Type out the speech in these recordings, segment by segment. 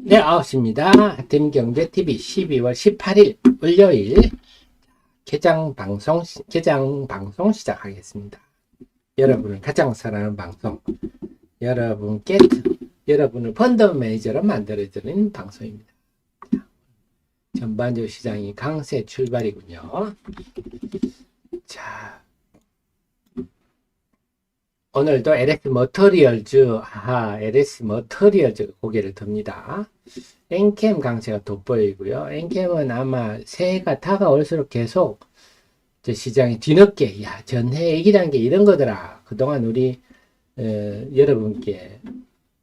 네, 9시입니다. 하팀경제TV 12월 18일 월요일 개장 방송 시작하겠습니다. 여러분을 가장 사랑하는 방송, 여러분을 펀드 매니저로 만들어드리는 방송입니다. 전반적으로 시장이 강세 출발이군요. 자, 오늘도 LS 머터리얼즈, LS 머터리얼즈 고개를 듭니다. 엔캠 강세가 돋보이고요. 엔캠은 아마 새해가 다가올수록 계속 시장이 뒤늦게, 전해 얘기란 게 이런 거더라. 그동안 우리, 여러분께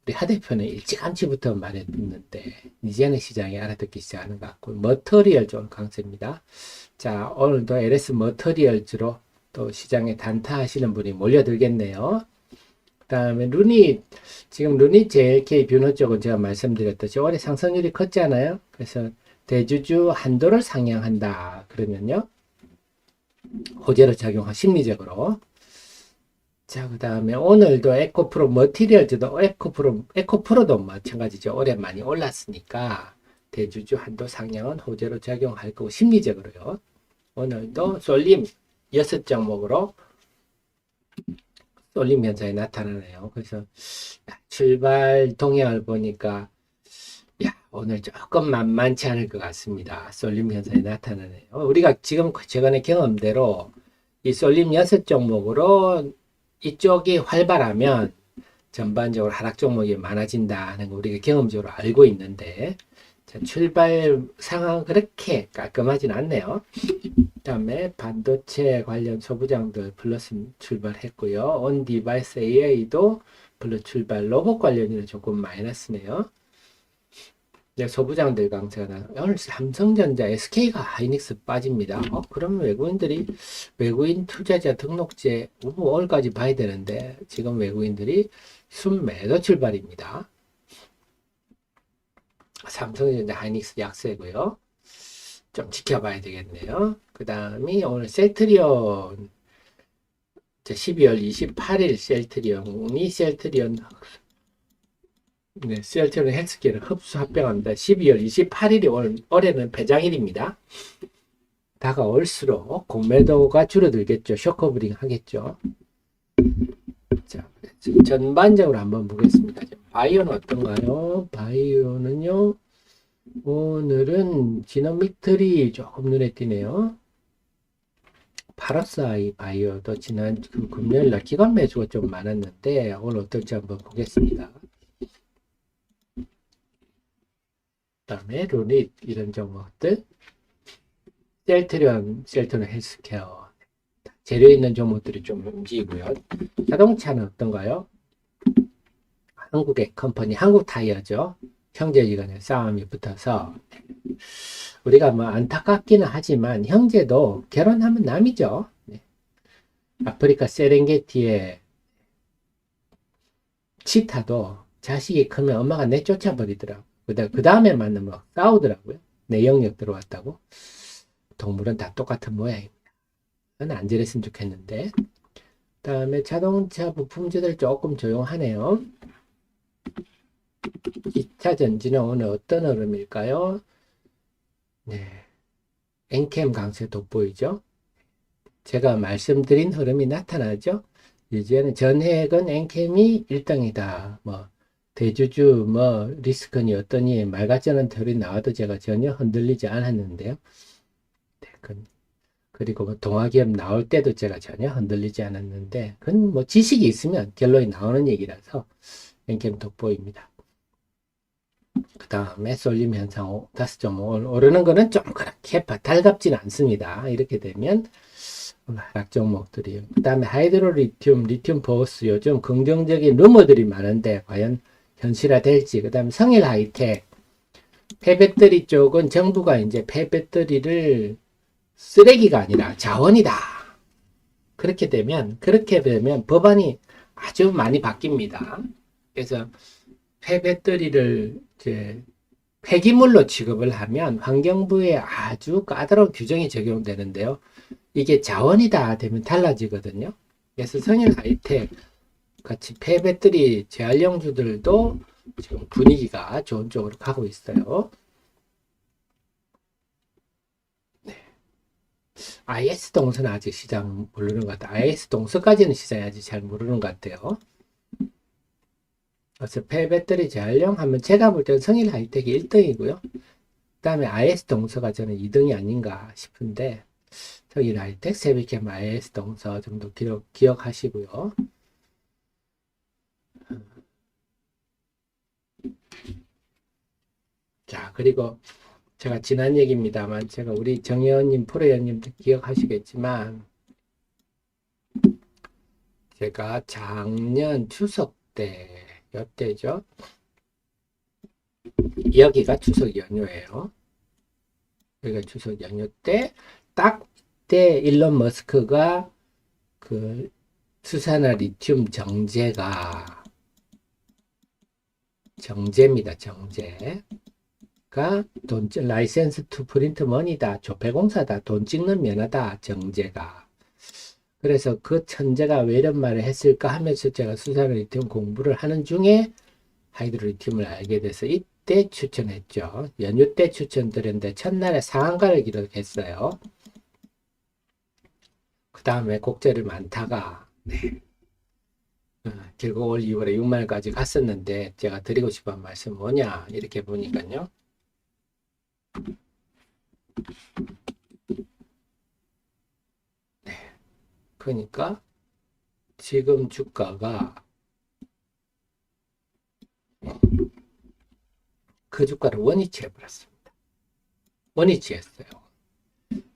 우리 하 대표는 일찌감치부터 말했는데, 이제는 시장이 알아듣기 시작하는 것 같고, 머터리얼즈 강세입니다. 자, 오늘도 LS 머터리얼즈로 또 시장에 단타하시는 분이 몰려들겠네요. 그 다음에 지금 루닛 JLK 뷰노 쪽은 제가 말씀드렸듯이 올해 상승률이 컸잖아요. 그래서 대주주 한도를 상향한다. 그러면요, 호재로 작용한 심리적으로. 자, 그 다음에 오늘도 에코프로 머티리얼즈도 에코프로도 마찬가지죠. 올해 많이 올랐으니까 대주주 한도 상향은 호재로 작용할 거고 심리적으로요. 오늘도 쏠림 6종목으로 쏠림 현상이 나타나네요. 그래서 출발 동향을 보니까 오늘 조금 만만치 않을 것 같습니다. 쏠림 현상이 나타나네요. 우리가 지금 최근의 경험대로 이 쏠림 6종목으로 이쪽이 활발하면 전반적으로 하락 종목이 많아진다는 거 우리가 경험적으로 알고 있는데, 자, 출발 상황 그렇게 깔끔하진 않네요. 그 다음에 반도체 관련 소부장들 플러스 출발했고요. 온 디바이스 AI도 플러스 출발, 로봇 관련이는 조금 마이너스네요. 네, 소부장들 강세가 오늘 삼성전자, SK가 하이닉스 빠집니다. 그러면 외국인 투자자 등록제 올까지 봐야 되는데 지금 외국인들이 순매도 출발입니다. 삼성전자, 하이닉스 약세고요. 좀 지켜봐야 되겠네요. 그 다음이 오늘 셀트리온 12월 28일 셀트리온 헬스케어를 흡수 합병합니다. 12월 28일이 올해는 배장일입니다. 다가올수록 공매도가 줄어들겠죠. 쇼커브링 하겠죠. 자, 전반적으로 한번 보겠습니다. 바이오는 어떤가요? 바이오는요, 오늘은 지노믹틀이 조금 눈에 띄네요. 파라사이 바이오도 지난 금요일날 기관 매수가 좀 많았는데 오늘 어떨지 한번 보겠습니다. 그 다음에 루닛 이런 종목들, 셀트리온 헬스케어 재료 있는 종목들이 좀 움직이고요. 자동차는 어떤가요? 한국의 컴퍼니 한국타이어죠. 형제지간에 싸움이 붙어서 우리가 안타깝기는 하지만 형제도 결혼하면 남이죠. 아프리카 세렝게티의 치타도 자식이 크면 엄마가 내쫓아 버리더라고. 그 다음에 만나면 싸우더라고요. 내 영역 들어왔다고. 동물은 다 똑같은 모양입니다. 저는 안 저랬으면 좋겠는데. 그 다음에 자동차 부품주들 조금 조용하네요. 2차 전지는 오늘 어떤 흐름일까요? 네, 엔캠 강세 돋보이죠? 제가 말씀드린 흐름이 나타나죠? 이제는 전해액은 엔캠이 1등이다. 대주주, 리스크니 어떠니, 말 같지 않은 털이 나와도 제가 전혀 흔들리지 않았는데요. 네, 그리고 동아기업 나올 때도 제가 전혀 흔들리지 않았는데, 그건 지식이 있으면 결론이 나오는 얘기라서 엔캠 돋보입니다. 그 다음에 쏠림 현상 5.5 오르는 거는 좀 그렇게 달갑지는 않습니다. 이렇게 되면 하락 종목들이요. 그 다음에 하이드로 리튬 보스 요즘 긍정적인 루머들이 많은데 과연 현실화될지. 그 다음에 성일 하이텍 폐배터리 쪽은 정부가 이제 폐배터리를 쓰레기가 아니라 자원이다. 그렇게 되면 법안이 아주 많이 바뀝니다. 그래서 폐배터리를 이제 폐기물로 취급을 하면 환경부에 아주 까다로운 규정이 적용되는데요. 이게 자원이다 되면 달라지거든요. 그래서 성일 하이텍 같이 폐배터리 재활용주들도 지금 분위기가 좋은 쪽으로 가고 있어요. IS 동서는 아직 시장 모르는 것 같아요. IS 동서까지는 시장이 아직 잘 모르는 것 같아요. 그래서 폐배터리 재활용 하면 제가 볼 때는 성일 하이텍이 1등이고요. 그 다음에 IS 동서가 저는 2등이 아닌가 싶은데 성일 하이텍, 세비캠, IS 동서 정도 기억하시고요. 자, 그리고 제가 지난 얘기입니다만 제가 우리 정혜원님, 프로연님도 기억하시겠지만 제가 작년 추석 때 이때죠. 여기가 추석 연휴예요. 여기가 추석 연휴 때 딱 때 일론 머스크가 그 수산화 리튬 정제입니다. 정제가 돈 라이센스 투 프린트 머니다. 조폐공사다. 돈 찍는 면허다. 정제가. 그래서 그 천재가 왜 이런 말을 했을까 하면서 제가 수산화 리튬 공부를 하는 중에 하이드로 리튬을 알게 돼서 이때 추천했죠. 연휴 때 추천드렸는데 첫날에 상한가를 기록했어요. 그 다음에 곡재를 많다가 결국 올 2월에 6만원까지 갔었는데 제가 드리고 싶은 말씀 뭐냐 이렇게 보니까요. 그러니까 지금 주가가 그 주가를 원위치 해버렸습니다. 원위치 했어요.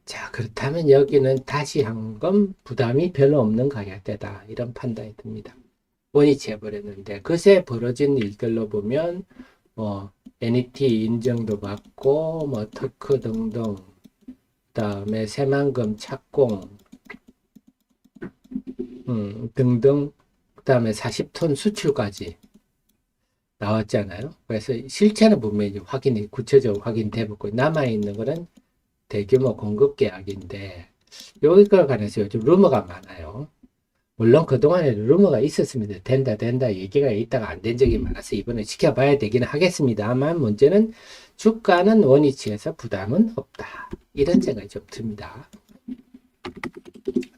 자, 그렇다면 여기는 다시 한번 부담이 별로 없는 가격대다. 이런 판단이 듭니다. 원위치 해버렸는데 그새 벌어진 일들로 보면 뭐 NET 인정도 받고 뭐 특허 등등 그다음에 새만금 착공 등등 그다음에 40톤 수출까지 나왔잖아요. 그래서 실체는 분명히 구체적으로 확인되고 남아있는 거는 대규모 공급 계약인데 여기가 관해서 요즘 루머가 많아요. 물론 그동안에 루머가 있었습니다. 된다 얘기가 있다가 안 된 적이 많아서 이번에 지켜봐야 되긴 하겠습니다만 문제는 주가는 원위치에서 부담은 없다. 이런 생각이 좀 듭니다.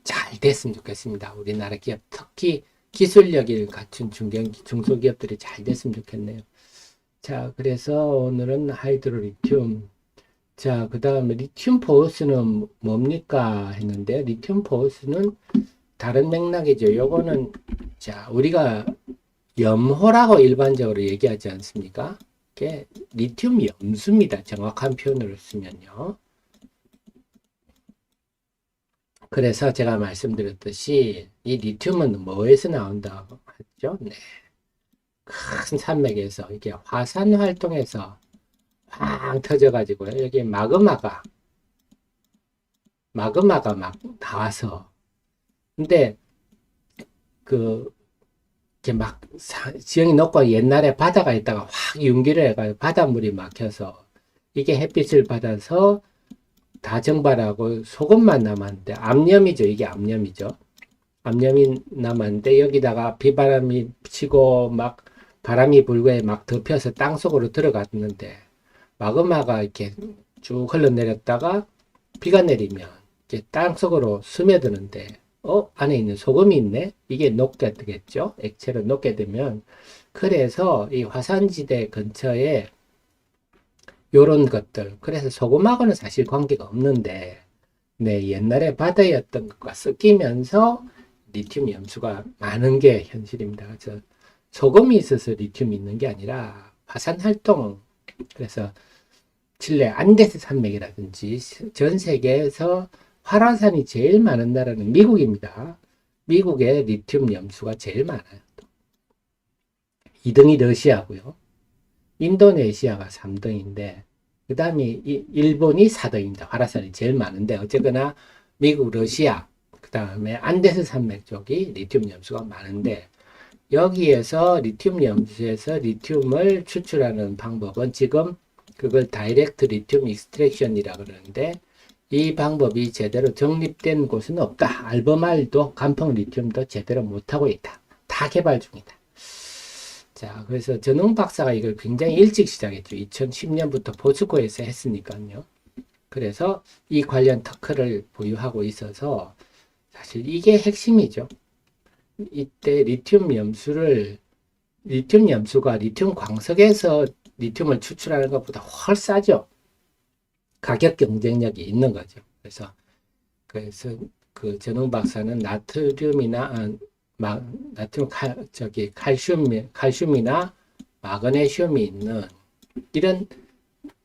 잘 됐으면 좋겠습니다. 우리나라 기업 특히 기술력을 갖춘 중소기업들이 잘 됐으면 좋겠네요. 자, 그래서 오늘은 하이드로 리튬. 자, 그 다음에 리튬 포스는 뭡니까 했는데 리튬 포스는 다른 맥락이죠. 요거는 자, 우리가 염호라고 일반적으로 얘기하지 않습니까? 이게 리튬 염수입니다. 정확한 표현으로 쓰면요. 그래서 제가 말씀드렸듯이 이 리튬은 뭐에서 나온다고 했죠? 네. 큰 산맥에서 이게 화산 활동에서 황 터져가지고요. 여기 마그마가 막 나와서 근데 이렇게 막 지형이 높고 옛날에 바다가 있다가 확 융기를 해가지고 바닷물이 막혀서 이게 햇빛을 받아서 다 증발하고 소금만 남았는데 암염이죠. 이게 암염이죠. 암염이 남았는데 여기다가 비바람이 치고 막 바람이 불고 막 덮여서 땅속으로 들어갔는데 마그마가 이렇게 쭉 흘러내렸다가 비가 내리면 이렇게 땅속으로 스며드는데 안에 있는 소금이 있네? 이게 녹게 되겠죠? 액체로 녹게 되면 그래서 이 화산지대 근처에 요런 것들 그래서 소금하고는 사실 관계가 없는데 네, 옛날에 바다였던 것과 섞이면서 리튬 염수가 많은 게 현실입니다. 그래서 소금이 있어서 리튬이 있는 게 아니라 화산 활동 그래서 칠레 안데스 산맥이라든지 전 세계에서 활화산이 제일 많은 나라는 미국입니다. 미국에 리튬 염수가 제일 많아요. 2등이 러시아고요. 인도네시아가 3등인데 그 다음에 일본이 4등입니다. 활화산이 제일 많은데 어쨌거나 미국, 러시아 그 다음에 안데스 산맥 쪽이 리튬 염수가 많은데 여기에서 리튬 염수에서 리튬을 추출하는 방법은 지금 그걸 다이렉트 리튬 익스트랙션이라고 그러는데 이 방법이 제대로 정립된 곳은 없다. 알베말도 간펑 리튬도 제대로 못하고 있다. 다 개발 중이다. 자, 그래서 전웅 박사가 이걸 굉장히 일찍 시작했죠. 2010년부터 포스코에서 했으니까요. 그래서 이 관련 특허를 보유하고 있어서 사실 이게 핵심이죠. 이때 리튬 염수가 리튬 광석에서 리튬을 추출하는 것보다 훨 싸죠. 가격 경쟁력이 있는 거죠. 그래서 그 전웅 박사는 칼슘이나 마그네슘이 있는 이런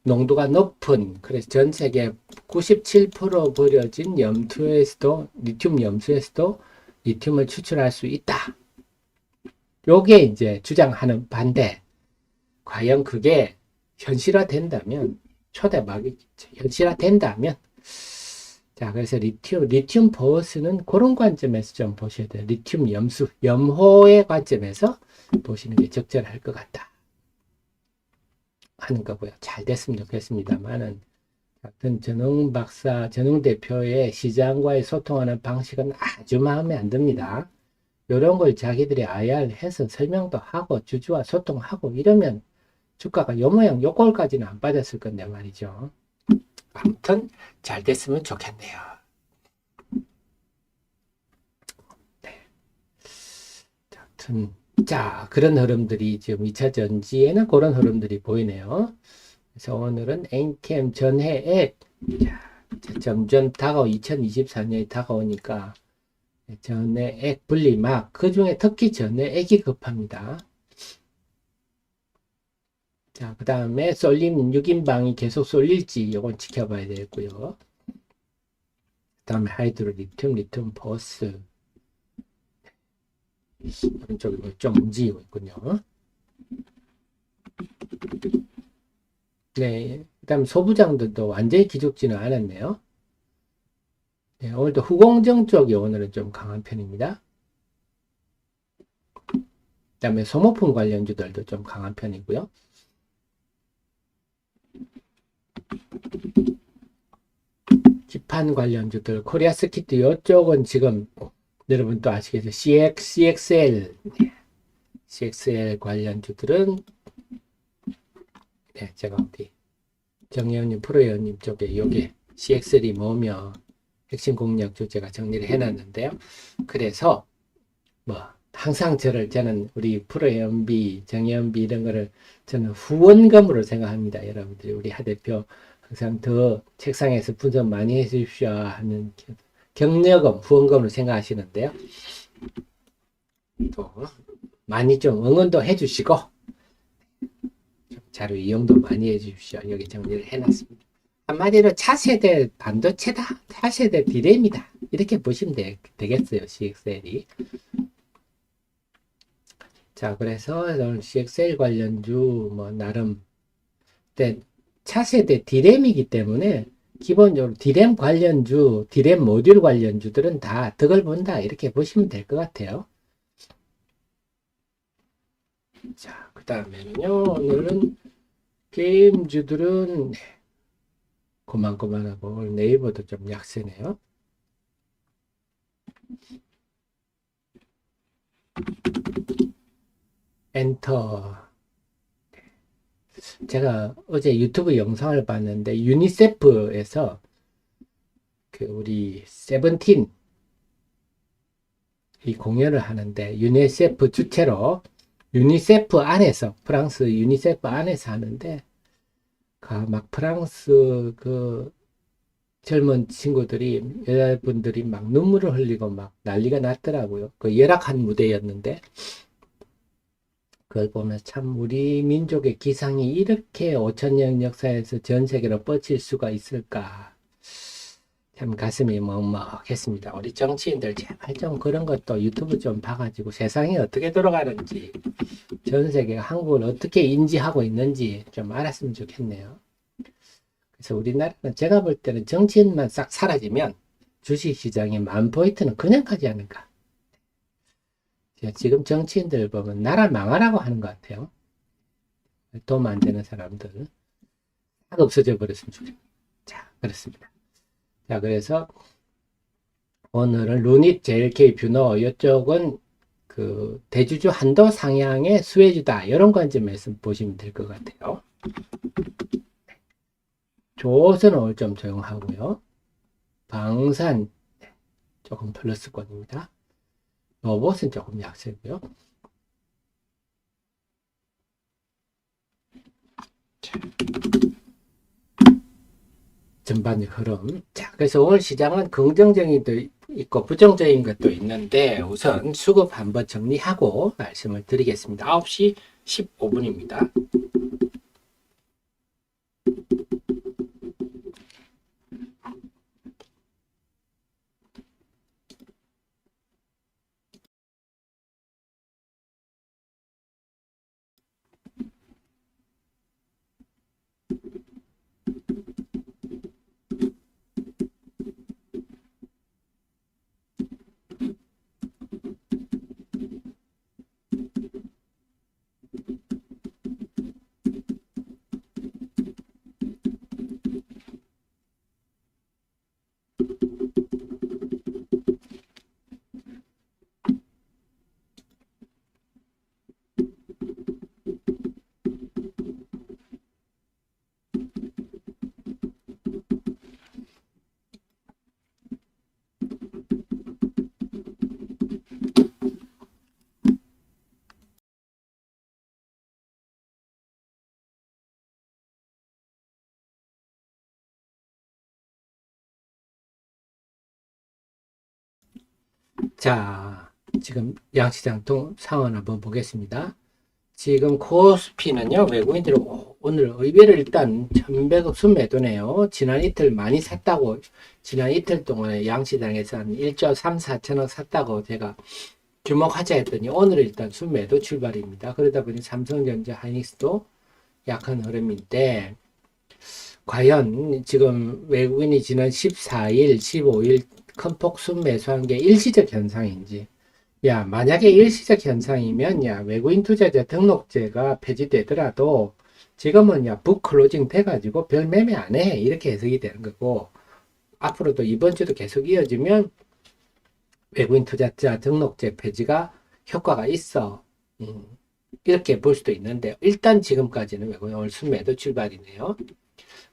농도가 높은, 그래서 전 세계 97% 버려진 리튬 염수에서도 리튬을 추출할 수 있다. 요게 이제 주장하는 반대. 과연 그게 현실화된다면, 현실화된다면, 자, 그래서 리튬 보호스는 그런 관점에서 좀 보셔야 돼요. 리튬 염수, 염호의 관점에서 보시는 게 적절할 것 같다 하는 거고요. 잘 됐으면 좋겠습니다만은, 같은 전웅 대표의 시장과의 소통하는 방식은 아주 마음에 안 듭니다. 이런 걸 자기들이 IR해서 설명도 하고 주주와 소통하고 이러면 주가가 요 모양 요 꼴까지는 안 빠졌을 건데 말이죠. 아무튼 잘 됐으면 좋겠네요. 네. 자, 그런 흐름들이 지금 2차 전지에는 그런 흐름들이 보이네요. 그래서 오늘은 엔캠 전해액, 점점 2024년이 다가오니까 전해액 분리막, 그 중에 특히 전해액이 급합니다. 자, 그 다음에 쏠림 6인방이 계속 쏠릴지 이건 지켜봐야 되겠고요. 그 다음에 하이드로 리튬 보스 오른쪽이 좀 움직이고 있군요. 네, 그 다음 소부장들도 완전히 기죽지는 않았네요. 네, 오늘도 후공정 쪽이 오늘은 좀 강한 편입니다. 그 다음에 소모품 관련주들도 좀 강한 편이고요. 기판 관련주들, 코리아 스키트 이쪽은 지금 여러분 또 아시겠죠? CXL 관련주들은 네, 제가 어디 정혜원님, 프로혜원님 쪽에 요게 CXL이 뭐며 핵심 공략주 제가 정리를 해놨는데요. 그래서 항상 저는 우리 프로혜원비, 정혜원비 이런 거를 저는 후원금으로 생각합니다. 여러분들이 우리 하 대표 항상 더 책상에서 분석 많이 해주십시오 하는 격려금, 후원금으로 생각하시는데요. 또 많이 좀 응원도 해주시고 자료 이용도 많이 해주십시오. 여기 정리를 해놨습니다. 한마디로 차세대 반도체다, 차세대 디램이다 이렇게 보시면 되겠어요. CXL이. 자, 그래서 CXL 관련주 나름 차세대 디램이기 때문에 기본적으로 디램 관련주, 디램 모듈 관련주들은 다 덕을 본다 이렇게 보시면 될 것 같아요. 자, 그 다음에는요, 오늘은 게임주들은 고만고만하고 네이버도 좀 약세네요. 엔터. 제가 어제 유튜브 영상을 봤는데 유니세프에서 우리 세븐틴 이 공연을 하는데 유니세프 주체로 유니세프 안에서 프랑스 유니세프 안에서 하는데 막 프랑스 젊은 친구들이 여자분들이 막 눈물을 흘리고 막 난리가 났더라고요. 열악한 무대였는데 그걸 보면 참 우리 민족의 기상이 이렇게 5천년 역사에서 전 세계로 뻗칠 수가 있을까 참 가슴이 먹먹했습니다. 우리 정치인들 제발 좀 그런 것도 유튜브 좀 봐가지고 세상이 어떻게 돌아가는지 전 세계가 한국을 어떻게 인지하고 있는지 좀 알았으면 좋겠네요. 그래서 우리나라는 제가 볼 때는 정치인만 싹 사라지면 주식시장의 만포인트는 그냥 가지 않을까. 지금 정치인들 보면 나라 망하라고 하는 것 같아요. 도움 안 되는 사람들 딱 없어져 버렸으면 좋겠습니다. 자, 그렇습니다. 자, 그래서 오늘은 루닛 JLK 뷰너 이쪽은 그 대주주 한도 상향의 수혜주다. 이런 관점에서 보시면 될 것 같아요. 조선은 오늘 좀 조용하고요. 방산 조금 플러스권입니다. 로봇은 조금 약세고요. 전반적 흐름. 자, 그래서 오늘 시장은 긍정적인 것도 있고 부정적인 것도 있는데 우선 수급 한번 정리하고 말씀을 드리겠습니다. 9시 15분입니다. 자, 지금 양시장 상황 한번 보겠습니다. 지금 코스피는요, 외국인들이 오늘 의배를 일단 1100억 순매도네요. 지난 이틀 많이 샀다고, 지난 이틀 동안에 양시장에서 한 1조 3, 4천억 샀다고 제가 주목하자 했더니 오늘 일단 순매도 출발입니다. 그러다 보니 삼성전자, 하이닉스도 약한 흐름인데, 과연 지금 외국인이 지난 14일, 15일 큰 폭 순매수한 게 일시적 현상인지, 야, 만약에 일시적 현상이면, 야, 외국인 투자자 등록제가 폐지되더라도, 지금은 야, 북클로징 돼가지고 별 매매 안 해. 이렇게 해석이 되는 거고, 앞으로도 이번 주도 계속 이어지면, 외국인 투자자 등록제 폐지가 효과가 있어. 이렇게 볼 수도 있는데, 일단 지금까지는 외국인 오늘 순매도 출발이네요.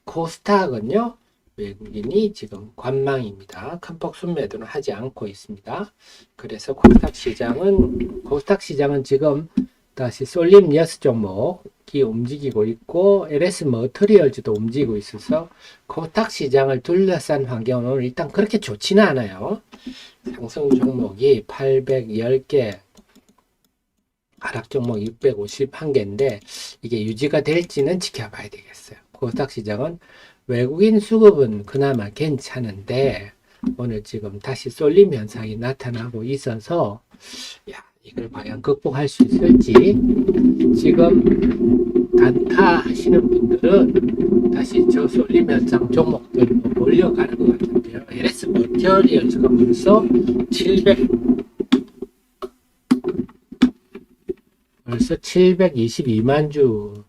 코스닥은요, 외국인이 지금 관망입니다. 큰 폭 순매도는 하지 않고 있습니다. 그래서 코스닥 시장은 지금 다시 쏠림 여스 종목이 움직이고 있고 LS 머터리얼즈도 움직이고 있어서 코스닥 시장을 둘러싼 환경은 오늘 일단 그렇게 좋지는 않아요. 상승 종목이 810개, 하락 종목 651개인데 이게 유지가 될지는 지켜봐야 되겠어요. 코스닥 시장은 외국인 수급은 그나마 괜찮은데 오늘 지금 다시 쏠림 현상이 나타나고 있어서 야, 이걸 과연 극복할 수 있을지 지금 단타 하시는 분들은 다시 저 쏠림 현상 종목들로 몰려가는 것 같은데요. LS 머티리얼즈가 벌써 722만 주.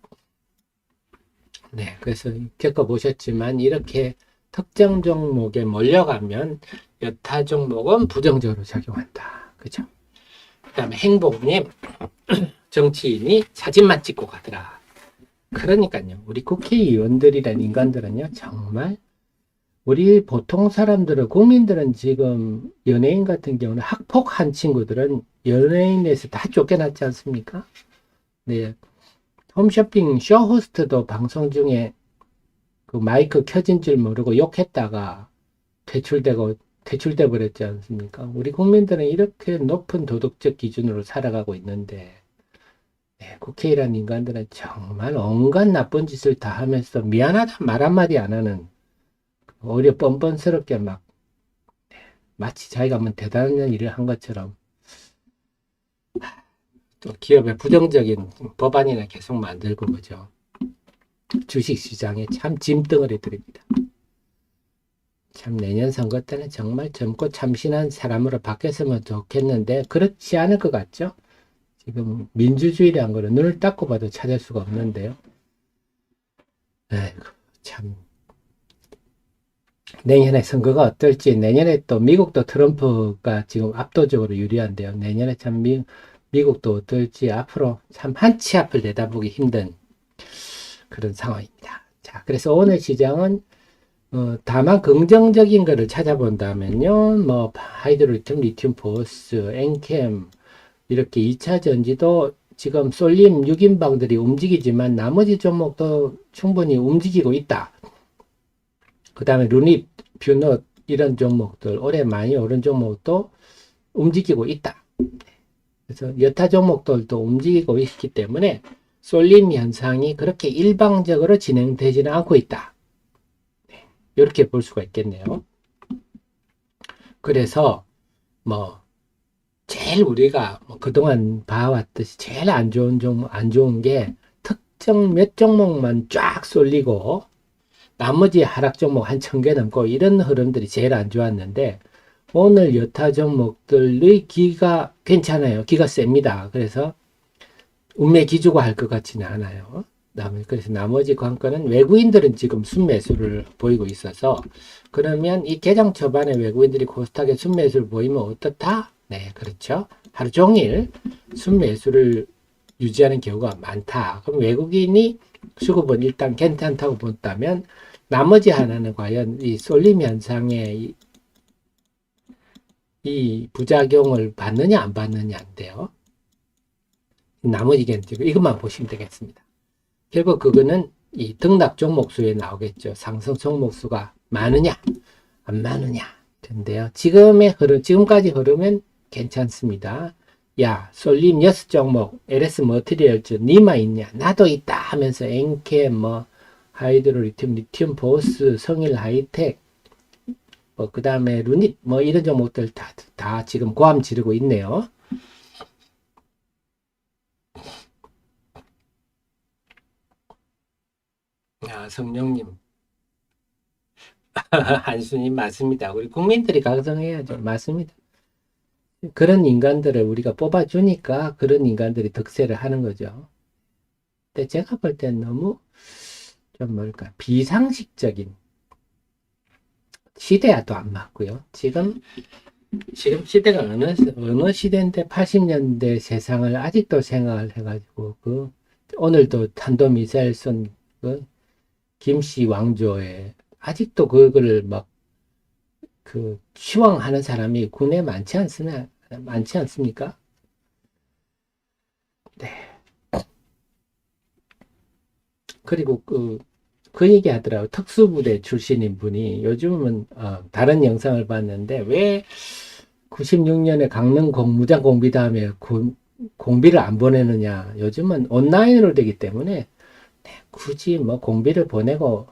네, 그래서 겪어보셨지만 이렇게 특정 종목에 몰려가면 여타 종목은 부정적으로 작용한다. 그죠? 그 다음에 행복님, 정치인이 사진만 찍고 가더라. 그러니까요. 우리 국회의원들이란 인간들은요, 정말 우리 보통 사람들은, 국민들은 지금 연예인 같은 경우는 학폭한 친구들은 연예인에서 다 쫓겨났지 않습니까? 네. 홈쇼핑 쇼호스트도 방송 중에 그 마이크 켜진 줄 모르고 욕했다가 퇴출돼 버렸지 않습니까? 우리 국민들은 이렇게 높은 도덕적 기준으로 살아가고 있는데, 네, 국회의원 인간들은 정말 온갖 나쁜 짓을 다 하면서 미안하다 말 한마디 안 하는, 오히려 뻔뻔스럽게 막, 마치 자기가 뭐 대단한 일을 한 것처럼, 또 기업의 부정적인 법안이나 계속 만들고 그죠. 주식시장에 참 짐덩어리들입니다. 참 내년 선거 때는 정말 젊고 참신한 사람으로 바뀌었으면 좋겠는데 그렇지 않을 것 같죠? 지금 민주주의라는 거는 눈을 닦고 봐도 찾을 수가 없는데요. 에이구, 참 내년에 선거가 어떨지, 내년에 또 미국도 트럼프가 지금 압도적으로 유리한데요. 내년에 참 미국도 어떨지 앞으로 참 한 치 앞을 내다보기 힘든 그런 상황입니다. 자, 그래서 오늘 시장은 다만 긍정적인 거를 찾아본다면요, 뭐 하이드로리튬, 리튬 포스, 엔캠 이렇게 2차 전지도 지금 쏠림 6인방들이 움직이지만 나머지 종목도 충분히 움직이고 있다. 그 다음에 루닛, 뷰넛 이런 종목들 올해 많이 오른 종목도 움직이고 있다. 그래서 여타 종목들도 움직이고 있기 때문에 쏠림 현상이 그렇게 일방적으로 진행되지는 않고 있다. 이렇게 볼 수가 있겠네요. 그래서 뭐 제일 우리가 그동안 봐왔듯이 제일 안 좋은 게 특정 몇 종목만 쫙 쏠리고 나머지 하락 종목 한 1000개 넘고 이런 흐름들이 제일 안 좋았는데 오늘 여타 종목들의 기가 괜찮아요. 기가 셉니다. 그래서 운매 기주가 할 것 같지는 않아요. 그래서 나머지 관건은 외국인들은 지금 순매수를 보이고 있어서 그러면 이 개장 초반에 외국인들이 코스닥에 순매수를 보이면 어떻다? 네, 그렇죠. 하루 종일 순매수를 유지하는 경우가 많다. 그럼 외국인이 수급은 일단 괜찮다고 본다면 나머지 하나는 과연 이 쏠림 현상의 이 부작용을 받느냐 안 받느냐인데요. 나머지는 이것만 보시면 되겠습니다. 결국 그거는 이 등락 종목수에 나오겠죠. 상승 종목수가 많으냐 안 많으냐 인데요. 지금까지 흐르면 괜찮습니다. 야, 쏠림 6종목, LS 머티리얼즈, 니마 있냐? 나도 있다 하면서 엔캠, 하이드로 리튬 보스, 성일 하이텍, 그 다음에 루닛, 이런 종목들 다 지금 고함 지르고 있네요. 야, 성령님. 한수님 맞습니다. 우리 국민들이 각성해야죠. 맞습니다. 그런 인간들을 우리가 뽑아주니까 그런 인간들이 득세를 하는 거죠. 근데 제가 볼 땐 너무 좀 비상식적인 시대와도 안 맞고요. 지금 시대가 어느 시대인데 80년대 세상을 아직도 생각을 해가지고 오늘도 탄도미사일 쏜 김씨 왕조에 아직도 그거를 추앙하는 사람이 군에 많지 않습니까? 네. 그리고 그 얘기 하더라고요. 특수부대 출신인 분이 요즘은 다른 영상을 봤는데 왜 96년에 강릉 무장 공비 다음에 공비를 안 보내느냐. 요즘은 온라인으로 되기 때문에 굳이 공비를 보내고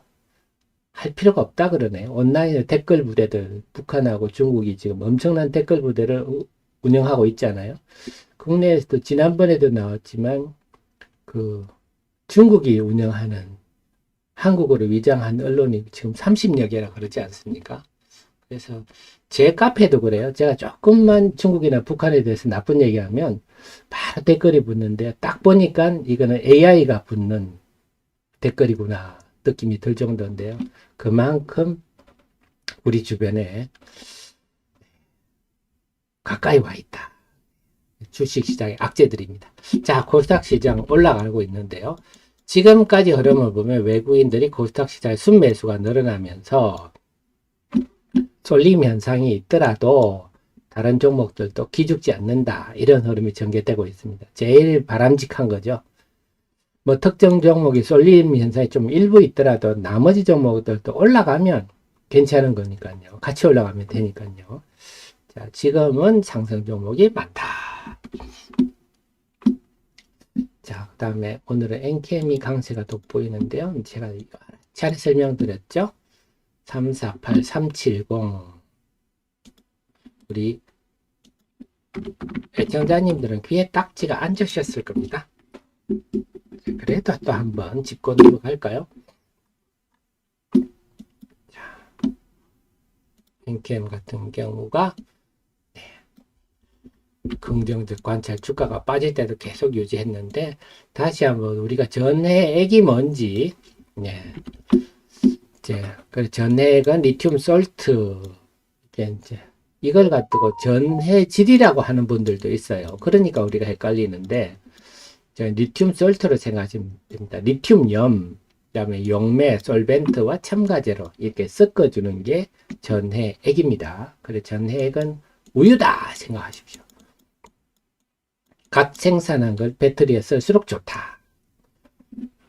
할 필요가 없다 그러네요. 온라인 댓글 부대들, 북한하고 중국이 지금 엄청난 댓글 부대를 운영하고 있잖아요. 국내에서도 지난번에도 나왔지만 중국이 운영하는 한국어로 위장한 언론이 지금 30여 개라 그러지 않습니까? 그래서 제 카페도 그래요. 제가 조금만 중국이나 북한에 대해서 나쁜 얘기하면 바로 댓글이 붙는데 딱 보니까 이거는 AI가 붙는 댓글이구나 느낌이 들 정도인데요. 그만큼 우리 주변에 가까이 와 있다. 주식시장의 악재들입니다. 자, 코스닥시장 올라가고 있는데요. 지금까지 흐름을 보면 외국인들이 코스닥시장의 순매수가 늘어나면서 쏠림 현상이 있더라도 다른 종목들도 기죽지 않는다. 이런 흐름이 전개되고 있습니다. 제일 바람직한 거죠. 특정 종목이 쏠림 현상이 좀 일부 있더라도 나머지 종목들도 올라가면 괜찮은 거니까요. 같이 올라가면 되니까요. 자, 지금은 상승 종목이 많다. 자, 그 다음에 오늘은 엔케미 강세가 돋보이는데요. 제가 차례 설명드렸죠. 348, 370 우리 애청자님들은 귀에 딱지가 앉으셨을 겁니다. 그래도 또 한번 짚고 넘어갈까요? 자, 엔캠 같은 경우가 긍정적 관찰 주가가 빠질 때도 계속 유지했는데 다시 한번 우리가 전해 액이 뭔지 그 전해액은 리튬 솔트, 이제 이걸 갖고 전해질이라고 하는 분들도 있어요. 그러니까 우리가 헷갈리는데, 리튬 솔트로 생각하시면 됩니다. 리튬염, 그다음에 용매, 솔벤트와 첨가제로 이렇게 섞어주는 게 전해액입니다. 그래 전해액은 우유다 생각하십시오. 갓 생산한 걸 배터리에 쓸수록 좋다.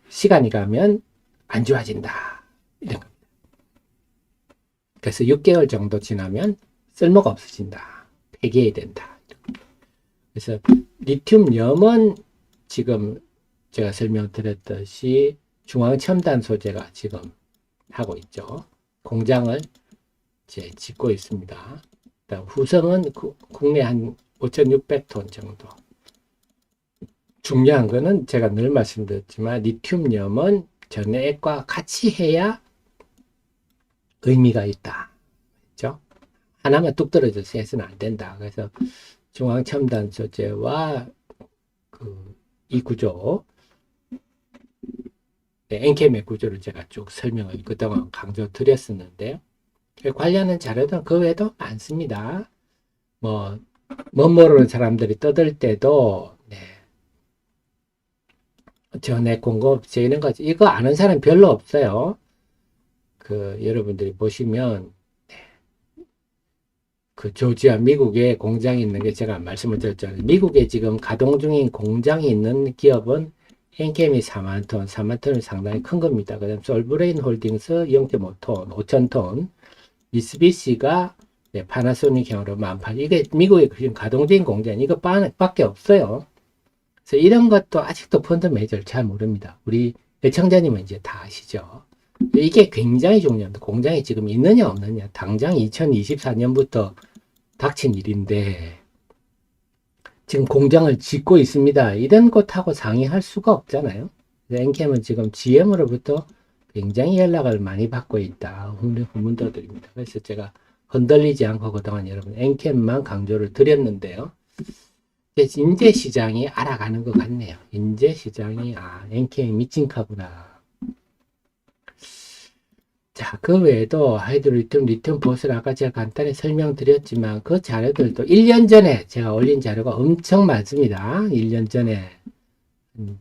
시간이 가면 안 좋아진다. 이런 겁니다. 그래서 6개월 정도 지나면 쓸모가 없어진다. 폐기해야 된다. 그래서 리튬염은 지금 제가 설명드렸듯이 중앙첨단 소재가 지금 하고 있죠. 공장을 이제 짓고 있습니다. 후성은 국내 한 5,600톤 정도. 중요한 거는 제가 늘 말씀드렸지만 리튬염은 전해액과 같이 해야 의미가 있다. 그렇죠? 하나만 뚝 떨어져서 해서는 안 된다. 그래서 중앙첨단 소재와 이 구조, 엔캠의 구조를 제가 쭉 설명을 그동안 강조 드렸었는데요. 관련한 자료들은 그 외에도 많습니다. 뭐 모르는 사람들이 떠들 때도 전해 공급체 이런 거 이거 아는 사람 별로 없어요. 여러분들이 보시면 조지아 미국에 공장이 있는 게 제가 말씀을 드렸잖아요. 미국에 지금 가동 중인 공장이 있는 기업은 엔캠이 4만 톤, 4만 톤은 상당히 큰 겁니다. 그 다음 솔브레인 홀딩스 0.5톤, 5천 톤, 미쓰비시가 파나소닉형으로 18,000. 이게 미국에 지금 가동 중인 공장 이거 밖에 없어요. 그래서 이런 것도 아직도 펀드 매저를 잘 모릅니다. 우리 애청자님은 이제 다 아시죠. 이게 굉장히 중요합니다. 공장이 지금 있느냐 없느냐. 당장 2024년부터 닥친 일인데 지금 공장을 짓고 있습니다. 이런 것하고 상의할 수가 없잖아요. 엔캠은 지금 GM으로부터 굉장히 연락을 많이 받고 있다. 후문도 드립니다. 그래서 제가 흔들리지 않고 그동안 여러분 엔캠만 강조를 드렸는데요. 인재 시장이 알아가는 것 같네요. 인재 시장이 엔캠이 미친 카구나. 자, 그 외에도 하이드로리튬, 리튬 보스를 아까 제가 간단히 설명드렸지만 그 자료들도 1년 전에 제가 올린 자료가 엄청 많습니다. 1년 전에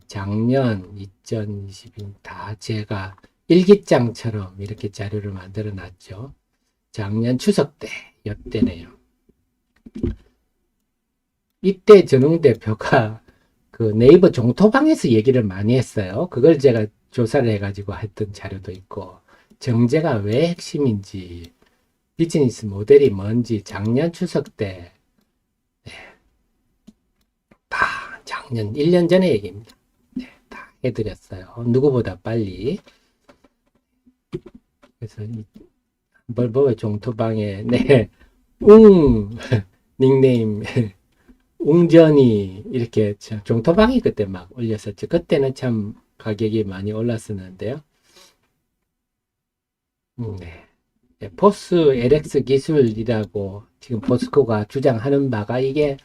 작년 2020년 다 제가 일기장처럼 이렇게 자료를 만들어 놨죠. 작년 추석 때 이때네요. 이때 전웅 대표가 네이버 종토방에서 얘기를 많이 했어요. 그걸 제가 조사를 해가지고 했던 자료도 있고 정제가 왜 핵심인지 비즈니스 모델이 뭔지 작년 추석 때 다 작년 1년 전의 얘기입니다. 다 해드렸어요. 누구보다 빨리. 그래서 벌버의 종토방에 닉네임 웅전이 이렇게 종토방이 그때 막 올렸었죠. 그때는 참 가격이 많이 올랐었는데요. 포스 LX 기술이라고 지금 포스코가 주장하는 바가 이게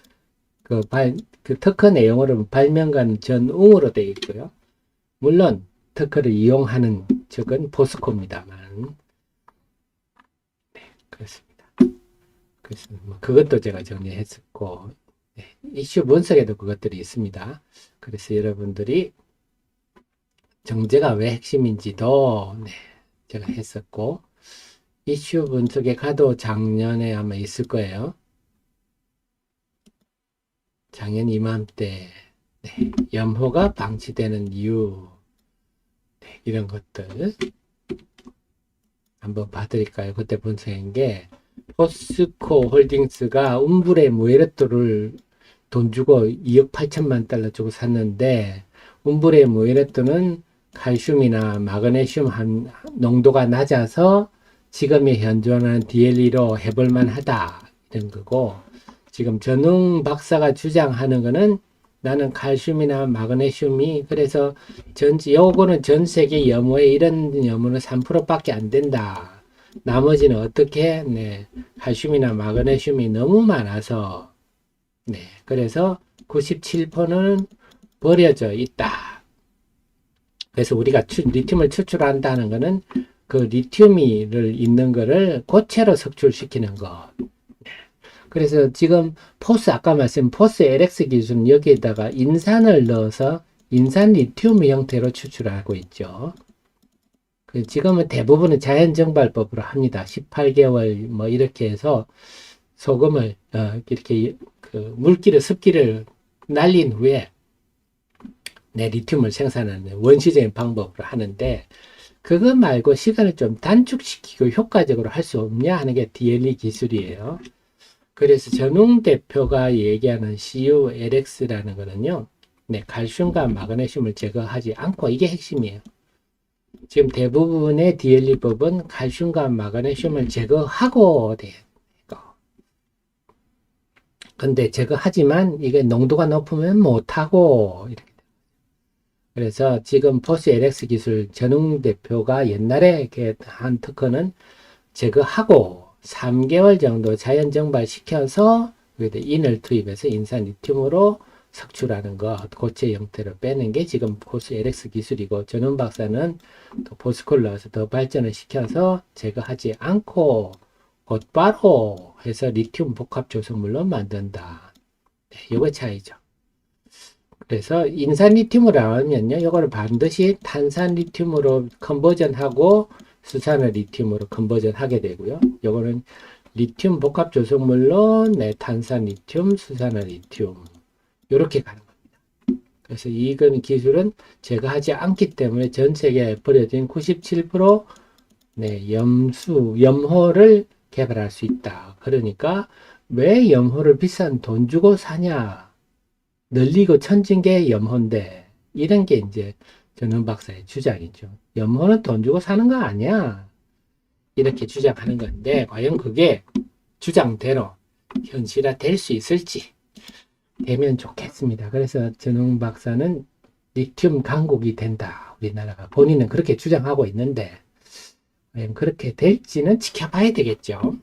특허 내용으로 발명관 전웅으로 되어 있고요. 물론 특허를 이용하는 측은 포스코입니다만 그렇습니다. 그래서 그것도 제가 정리했었고 이슈 분석에도 그것들이 있습니다. 그래서 여러분들이 정제가 왜 핵심인지도 제가 했었고 이슈 분석에 가도 작년에 아마 있을 거예요. 작년 이맘때 염호가 방치되는 이유 이런 것들 한번 봐드릴까요? 그때 분석한 게 포스코 홀딩스가 움브레 무에르토를 돈 주고 2억 8천만 달러 주고 샀는데 움브레 무에르토는 칼슘이나 마그네슘 농도가 낮아서 지금의 현존하는 DLE로 해볼만 하다 이런 거고 지금 전웅 박사가 주장하는 거는 나는 칼슘이나 마그네슘이 그래서 요거는 전 세계 염호에 이런 염호는 3%밖에 안 된다. 나머지는 어떻게 칼슘이나 마그네슘이 너무 많아서 그래서 97%는 버려져 있다. 그래서 우리가 리튬을 추출한다는 것은 그 리튬이를 있는 거를 고체로 석출시키는 것. 그래서 지금 아까 말씀 포스 LX 기술은 여기에다가 인산을 넣어서 인산 리튬 형태로 추출하고 있죠. 지금은 대부분은 자연 정발법으로 합니다. 18개월 뭐 이렇게 해서 소금을 이렇게 그 물기를 습기를 날린 후에 리튬을 생산하는 원시적인 방법으로 하는데, 그거 말고 시간을 좀 단축시키고 효과적으로 할 수 없냐 하는 게 DLE 기술이에요. 그래서 전웅 대표가 얘기하는 CuLX라는 거는요, 칼슘과 마그네슘을 제거하지 않고, 이게 핵심이에요. 지금 대부분의 DLE법은 칼슘과 마그네슘을 제거하고 돼요. 근데 제거하지만 이게 농도가 높으면 못하고 이렇게. 그래서 지금 포스 LX 기술 전웅 대표가 옛날에 이렇게 한 특허는 제거하고 3개월 정도 자연 정발시켜서 인을 투입해서 인산 리튬으로 석출하는 것, 고체 형태로 빼는 게 지금 포스 LX 기술이고, 전웅 박사는 또 포스콜러에서 더 발전을 시켜서 제거하지 않고 곧바로 해서 리튬 복합 조성물로 만든다. 이거 차이죠. 그래서 인산 리튬으로 하면요, 이거를 반드시 탄산 리튬으로 컨버전하고 수산화 리튬으로 컨버전하게 되고요. 요거는 리튬 복합 조성물로 탄산 리튬, 수산화 리튬 이렇게 가는 겁니다. 그래서 이건 기술은 제거하지 않기 때문에 전 세계에 버려진 97% 염호를 개발할 수 있다. 그러니까 왜 염호를 비싼 돈 주고 사냐? 널리고 천진 게 염호인데, 이런 게 이제 전웅 박사의 주장이죠. 염호는 돈 주고 사는 거 아니야. 이렇게 주장하는 건데, 과연 그게 주장대로 현실화 될 수 있을지 되면 좋겠습니다. 그래서 전웅 박사는 리튬 강국이 된다. 우리나라가 본인은 그렇게 주장하고 있는데, 과연 그렇게 될지는 지켜봐야 되겠죠.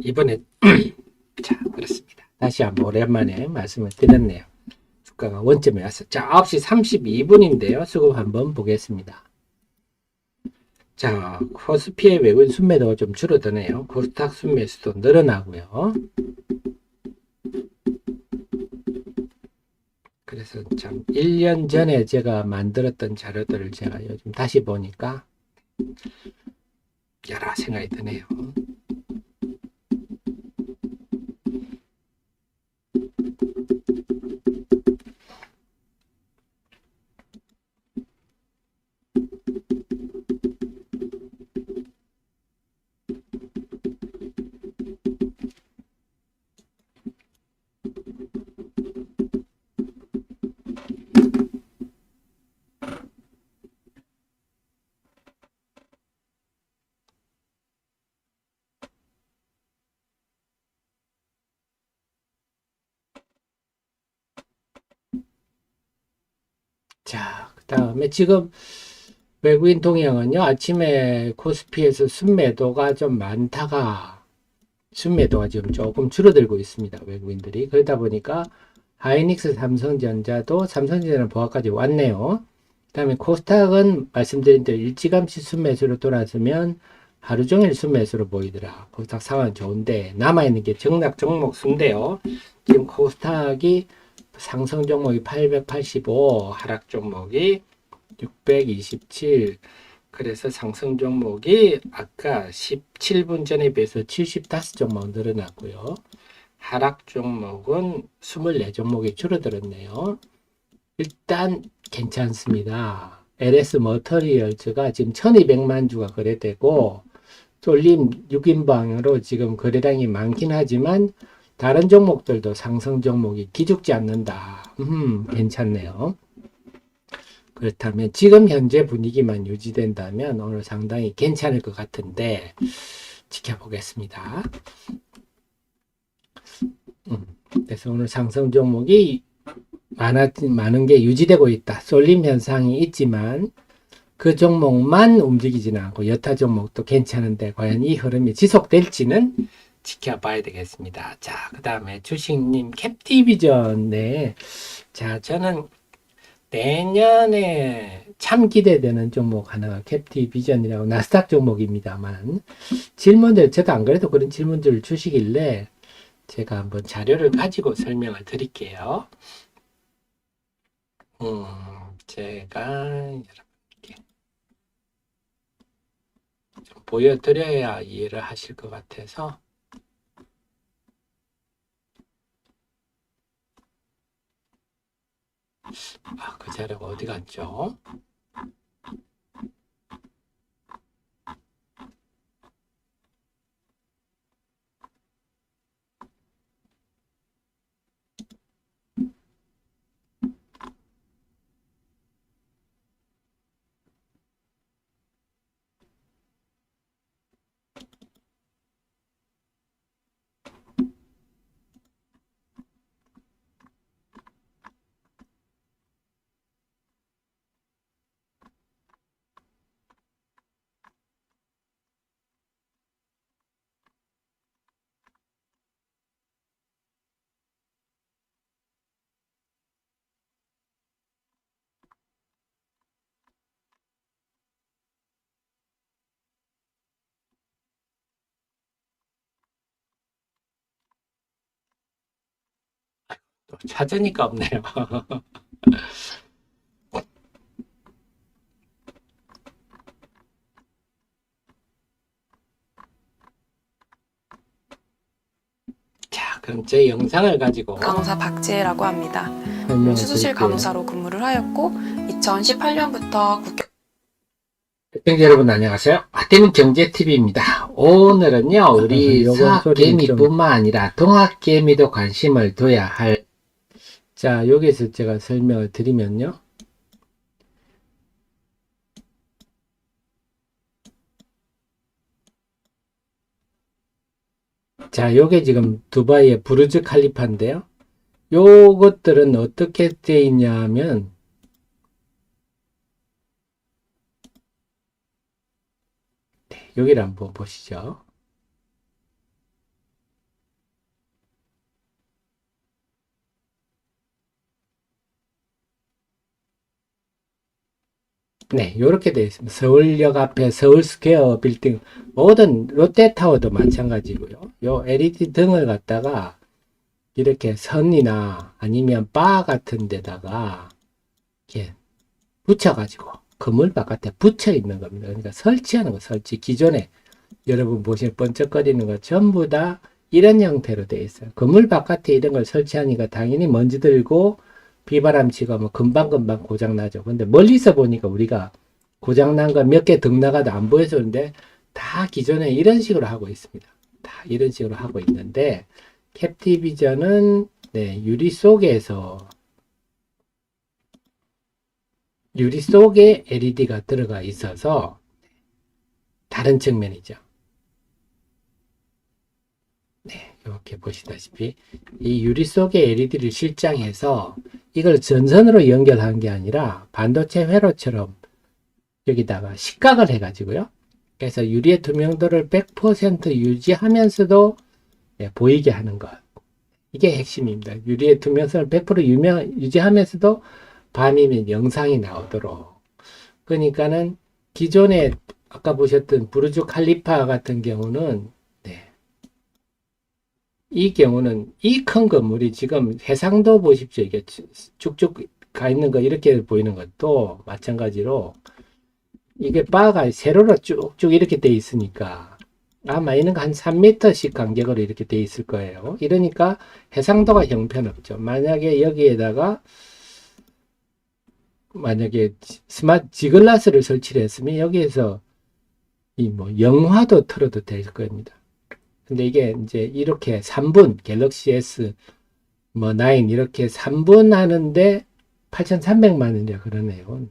이번에 자, 그렇습니다. 다시 한번 오랜만에 말씀을 드렸네요. 주가가 원점에 왔어요. 자, 9시 32분인데요. 수급 한번 보겠습니다. 자, 코스피의 외국인 순매도가 좀 줄어드네요. 코스닥 순매수도 늘어나고요. 그래서 참 1년 전에 제가 만들었던 자료들을 제가 요즘 다시 보니까 여러 생각이 드네요. 자, 그 다음에 지금 외국인 동향은요, 아침에 코스피에서 순매도가 좀 많다가 순매도가 지금 조금 줄어들고 있습니다. 외국인들이. 그러다 보니까 하이닉스 삼성전자는 보합까지 왔네요. 그 다음에 코스닥은 말씀드린 대로 일찌감치 순매수로 돌아서면 하루 종일 순매수로 보이더라. 코스닥 상황 좋은데 남아있는 게 정락 종목 수인데요. 지금 코스닥이 상승 종목이 885, 하락 종목이 627. 그래서 상승 종목이 아까 17분 전에 비해서 75종목 늘어났고요. 하락 종목은 24종목이 줄어들었네요. 일단 괜찮습니다. LS 머터리얼즈가 지금 1200만 주가 거래되고, 쏠림 6인방으로 지금 거래량이 많긴 하지만 다른 종목들도 상승 종목이 기죽지 않는다. 괜찮네요. 그렇다면 지금 현재 분위기만 유지된다면 오늘 상당히 괜찮을 것 같은데 지켜보겠습니다. 그래서 오늘 상승 종목이 많은 게 유지되고 있다. 쏠림 현상이 있지만 그 종목만 움직이지는 않고 여타 종목도 괜찮은데 과연 이 흐름이 지속될지는 지켜봐야 되겠습니다. 자, 그 다음에 주식님 캡티비전. 자, 저는 내년에 참 기대되는 종목 하나가 캡티비전이라고 나스닥 종목입니다만, 질문들, 저도 안 그래도 그런 질문들을 주시길래 제가 한번 자료를 가지고 설명을 드릴게요. 제가 여러분께 좀 보여드려야 이해를 하실 것 같아서. 그 자료가 어디 갔죠? 또 찾으니까 없네요. 자, 그럼 제 영상을 가지고 간호사 박지혜라고 합니다. 설명을 수술실 드릴게요. 간호사로 근무를 하였고 2018년부터 시청자 여러분 안녕하세요. 하태민 경제TV입니다. 오늘은요, 우리 사학개미뿐만 아니라 동학개미도 관심을 둬야 할, 자, 여기서 제가 설명을 드리면요. 자, 요게 지금 두바이의 부르즈 칼리파인데요. 요것들은 어떻게 돼 있냐면, 여기를 한번 보시죠. 네, 요렇게 되어 있습니다. 서울역 앞에 서울스퀘어 빌딩, 모든 롯데타워도 마찬가지고요. 요 LED 등을 갖다가 이렇게 선이나 아니면 바 같은 데다가 이렇게 붙여가지고 건물 바깥에 붙여 있는 겁니다. 그러니까 설치하는 거, 설치. 기존에 여러분 보시면 번쩍거리는 거 전부 다 이런 형태로 되어 있어요. 건물 바깥에 이런 걸 설치하니까 당연히 먼지 들고 비바람 치고 뭐 금방금방 고장나죠. 근데 멀리서 보니까 우리가 고장난 거 몇 개 등 나가도 안 보여서 그런데 다 기존에 이런 식으로 하고 있습니다. 다 이런 식으로 하고 있는데 캡티비전은 네, 유리 속에 LED가 들어가 있어서 다른 측면이죠. 네, 이렇게 보시다시피 이 유리 속에 LED를 실장해서 이걸 전선으로 연결한 게 아니라 반도체 회로처럼 여기다가 식각을 해가지고요. 그래서 유리의 투명도를 100% 유지하면서도 네, 보이게 하는 것. 이게 핵심입니다. 유리의 투명성을 100% 유지하면서도 밤이면 영상이 나오도록. 그러니까는 기존에 아까 보셨던 부르주 칼리파 같은 경우는 네, 이 경우는 이 큰 건물이 지금 해상도 보십시오. 이게 쭉쭉 가 있는 거 이렇게 보이는 것도 마찬가지로 이게 바가 세로로 쭉쭉 이렇게 돼 있으니까 아마 이는 한 3m씩 간격으로 이렇게 돼 있을 거예요. 이러니까 해상도가 형편없죠. 만약에 여기에다가 만약에 스마트 지글라스를 설치를 했으면 여기에서 이 뭐 영화도 틀어도 될 겁니다. 근데 이게 이제 이렇게 3분 갤럭시 S 뭐 9 이렇게 3분 하는데 8,300만 원이라 그러네요.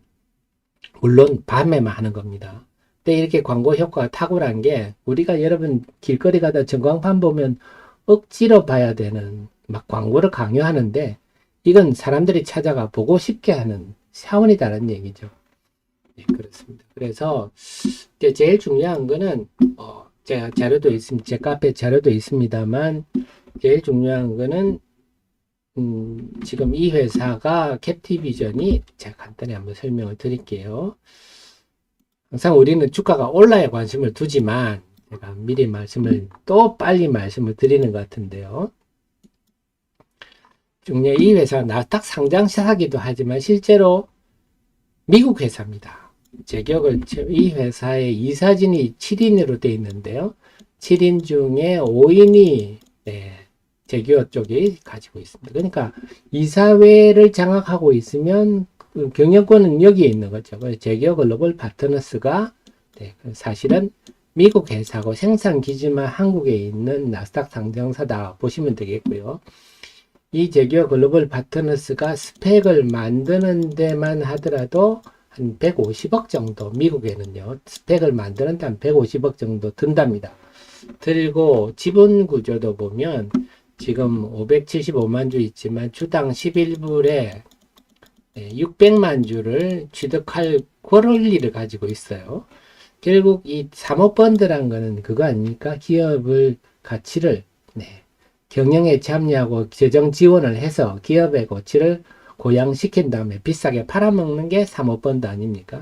물론 밤에만 하는 겁니다. 근데 이렇게 광고 효과가 탁월한 게 우리가 여러분 길거리 가다 전광판 보면 억지로 봐야 되는 막 광고를 강요하는데 이건 사람들이 찾아가 보고 싶게 하는 차원이 다른 얘기죠. 네, 그렇습니다. 그래서 제일 중요한 거는 제가 자료도 있습니다. 제 카페 자료도 있습니다만 제일 중요한 거는 지금 이 회사가 캡티비전이 제가 간단히 한번 설명을 드릴게요. 항상 우리는 주가가 올라야 관심을 두지만 제가 미리 말씀을 또 빨리 말씀을 드리는 것 같은데요. 중요해 이 회사 나스닥 상장사기도 하지만 실제로 미국 회사입니다. 제 기억을 이 회사의 이사진이 7인으로 되어 있는데요. 7인 중에 5인이 제기업 쪽이 가지고 있습니다. 그러니까 이사회를 장악하고 있으면 그 경영권은 여기에 있는 거죠. 제기업 글로벌 파트너스가 사실은 미국 회사고 생산 기지만 한국에 있는 나스닥 상장사다 보시면 되겠고요. 이 제기업 글로벌 파트너스가 스펙을 만드는 데만 하더라도 한 150억 정도, 미국에는요, 스펙을 만드는 데 한 150억 정도 든답니다. 그리고 지분 구조도 보면 지금 575만 주 있지만 주당 11불에 600만 주를 취득할 권리를 가지고 있어요. 결국 이 사모펀드란 거는 그거 아닙니까? 기업을 가치를 경영에 참여하고 재정 지원을 해서 기업의 가치를 고양시킨 다음에 비싸게 팔아먹는 게 사모펀드 아닙니까?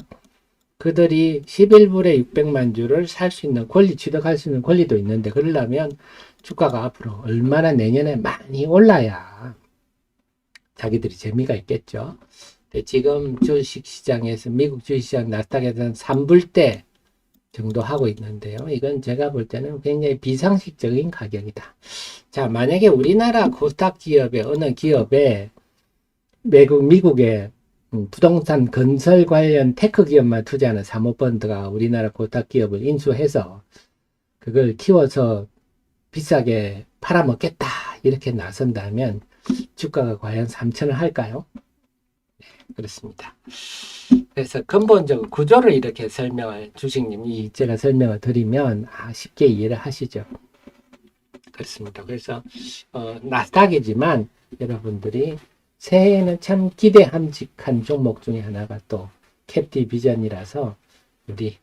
그들이 11불에 600만 주를 살 수 있는 권리, 취득할 수 있는 권리도 있는데 그러려면 주가가 앞으로 얼마나 내년에 많이 올라야 자기들이 재미가 있겠죠. 근데 지금 주식시장에서 미국 주식시장 나스닥에서는 3불대 정도 하고 있는데요. 이건 제가 볼 때는 굉장히 비상식적인 가격이다. 자, 만약에 우리나라 코스닥 기업의 어느 기업에 미국의 부동산 건설 관련 테크 기업만 투자하는 사모펀드가 우리나라 코스닥 기업을 인수해서 그걸 키워서 비싸게 팔아먹겠다 이렇게 나선다면 주가가 과연 3천을 할까요? 네, 그렇습니다. 그래서 근본적으로 구조를 이렇게 주식님이 제가 설명을 드리면 쉽게 이해를 하시죠. 그렇습니다. 그래서 나스닥이지만 여러분들이 새해에는 참 기대함직한 종목 중에 하나가 또 캡티비전이라서 우리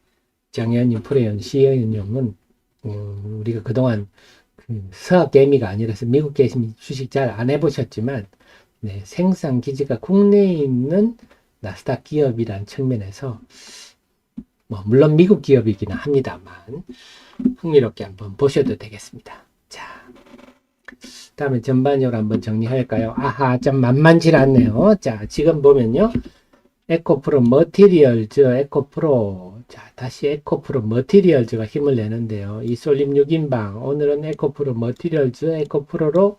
정의원님, 프로연 CEO님은 우리가 그동안 서학개미가 아니라서 미국 계신 주식 잘 안 해보셨지만 생산 기지가 국내에 있는 나스닥 기업이란 측면에서 물론 미국 기업이기는 합니다만 흥미롭게 한번 보셔도 되겠습니다. 자, 다음에 전반적으로 한번 정리할까요? 좀 만만치 않네요. 자, 지금 보면요. 에코프로 머티리얼즈, 다시 에코프로 머티리얼즈가 힘을 내는데요. 이 솔림 6인방, 오늘은 에코프로 머티리얼즈, 에코프로로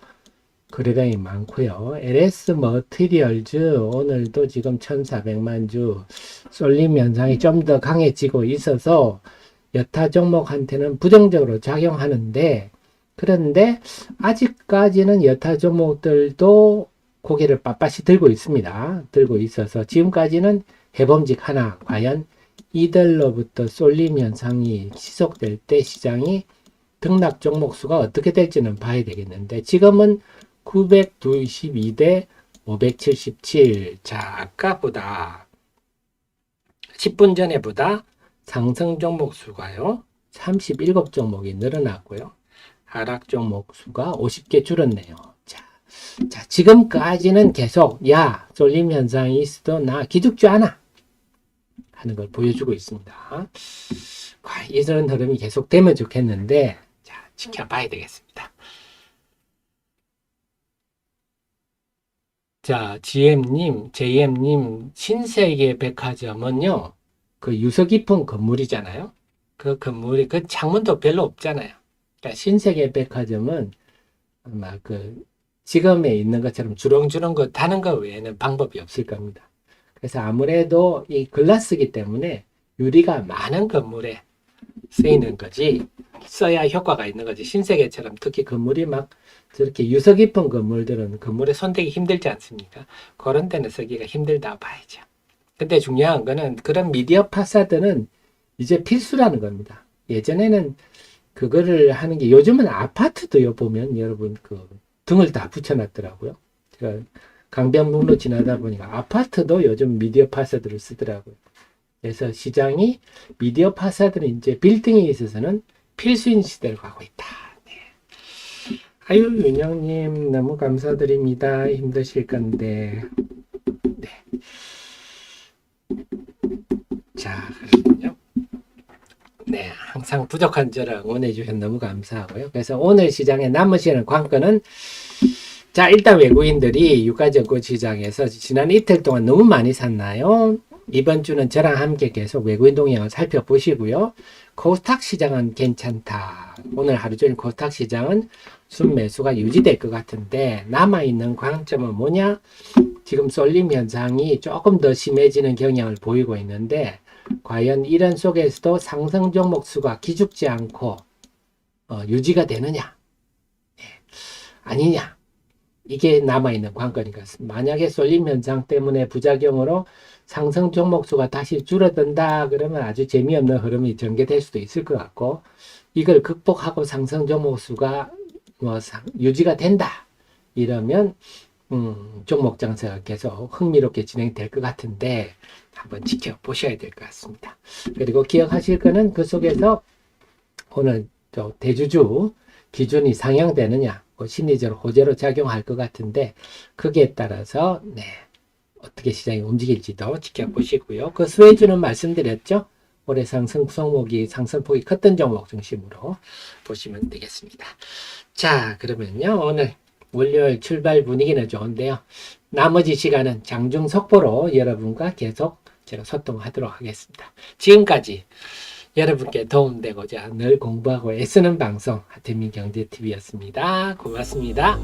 거래량이 많고요. LS 머티리얼즈, 오늘도 지금 1400만 주, 솔림 현상이 좀 더 강해지고 있어서 여타 종목한테는 부정적으로 작용하는데, 그런데 아직까지는 여타 종목들도 고개를 빳빳이 들고 있습니다. 들고 있어서 지금까지는 해봄직 하나, 과연 이들로부터 쏠림 현상이 지속될 때 시장이 등락 종목 수가 어떻게 될지는 봐야 되겠는데 지금은 922대 577. 자, 아까보다 10분 전에보다 상승 종목 수가요 37종목이 늘어났고요. 하락 종목 수가 50개 줄었네요. 자, 지금까지는 계속 쏠림 현상이 있어도 나 기죽지 않아 하는 걸 보여주고 있습니다. 이런 흐름이 계속되면 좋겠는데 자, 지켜봐야 되겠습니다. 자, JM님 신세계 백화점은요 그 유서 깊은 건물이잖아요. 그 건물이 그 창문도 별로 없잖아요. 그러니까 신세계 백화점은 아마 그 지금에 있는 것처럼 주렁주렁 다는 것 외에는 방법이 없을 겁니다. 그래서 아무래도 이 글라스기 때문에 유리가 많은 건물에 쓰이는 거지 써야 효과가 있는 거지. 신세계처럼 특히 건물이 막 저렇게 유서 깊은 건물들은 건물에 손대기 힘들지 않습니까? 그런 데는 쓰기가 힘들다 봐야죠. 근데 중요한 거는 그런 미디어 파사드는 이제 필수라는 겁니다. 예전에는 그거를 하는 게 요즘은 아파트도요 보면 여러분 그 등을 다 붙여놨더라고요. 제가 강변북로 지나다 보니까 아파트도 요즘 미디어 파사드를 쓰더라고요. 그래서 시장이 미디어 파사드는 이제 빌딩에 있어서는 필수인 시대를 가고 있다. 아유, 윤영님, 너무 감사드립니다. 힘드실 건데. 네. 자, 그러면요. 네, 항상 부족한 저를 응원해 주셔서 너무 감사하고요. 그래서 오늘 시장에 남으시는 관건은, 자, 일단 외국인들이 유가증권 시장에서 지난 이틀 동안 너무 많이 샀나요? 이번 주는 저랑 함께 계속 외국인 동향을 살펴보시고요. 코스닥 시장은 괜찮다. 오늘 하루 종일 코스닥 시장은 순매수가 유지될 것 같은데, 남아있는 관점은 뭐냐? 지금 쏠림 현상이 조금 더 심해지는 경향을 보이고 있는데, 과연 이런 속에서도 상승 종목 수가 기죽지 않고 유지가 되느냐 아니냐, 이게 남아있는 관건인 것 같습니다. 만약에 쏠림 현상 때문에 부작용으로 상승 종목 수가 다시 줄어든다 그러면 아주 재미없는 흐름이 전개될 수도 있을 것 같고, 이걸 극복하고 상승 종목 수가 유지가 된다 이러면 종목 장세가 계속 흥미롭게 진행될 것 같은데 한번 지켜보셔야 될 것 같습니다. 그리고 기억하실 거는 그 속에서 오늘 대주주 기준이 상향되느냐, 심리적으로 호재로 작용할 것 같은데, 거기에 따라서 어떻게 시장이 움직일지도 지켜보시고요. 그 수혜주는 말씀드렸죠. 올해 상승 성목이 상승폭이 컸던 종목 중심으로 보시면 되겠습니다. 자, 그러면요, 오늘 월요일 출발 분위기는 좋은데요. 나머지 시간은 장중 속보로 여러분과 계속 제가 소통하도록 하겠습니다. 지금까지 여러분께 도움되고자 늘 공부하고 애쓰는 방송 하태민 경제TV였습니다. 고맙습니다.